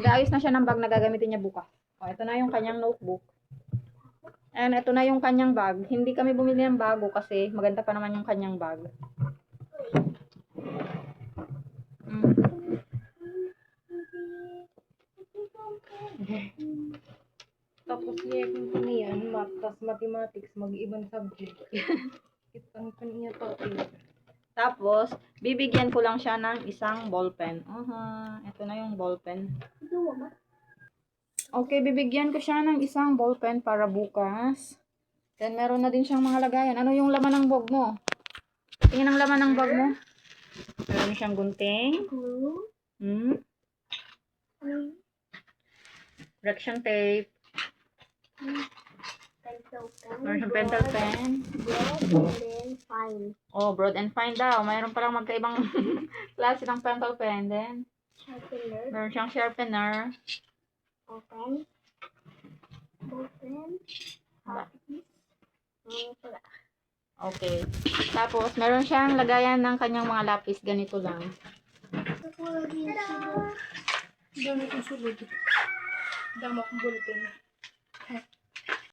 Nag-aayos na siya ng bag na gagamitin niya bukas. O, ito na yung kanyang notebook. And ito na yung kanyang bag. Hindi kami bumili ng bago kasi maganda pa naman yung kanyang bag. Tapos niya kung kaniyan, math, tas mathematics, mag-ibang subject. Itang kaniya topic. Tapos, bibigyan ko lang siya ng isang ballpen. Ito na yung ballpen. Okay, bibigyan ko siya ng isang ballpen para bukas. Then, meron na din siyang mga lagayan. Ano yung laman ng bag mo? Tingnan ang laman ng bag mo. Meron siyang gunting. Correction tape. Meron siyang pencil pen. Oh, broad and fine daw. Mayroon palang magkaibang klase ng pencil pen. Then, meron siyang sharpener. Okay. Tapos, meron siyang lagayan ng kanyang mga lapis. Ganito lang. Dami kong sulod. Dami akong bulletin.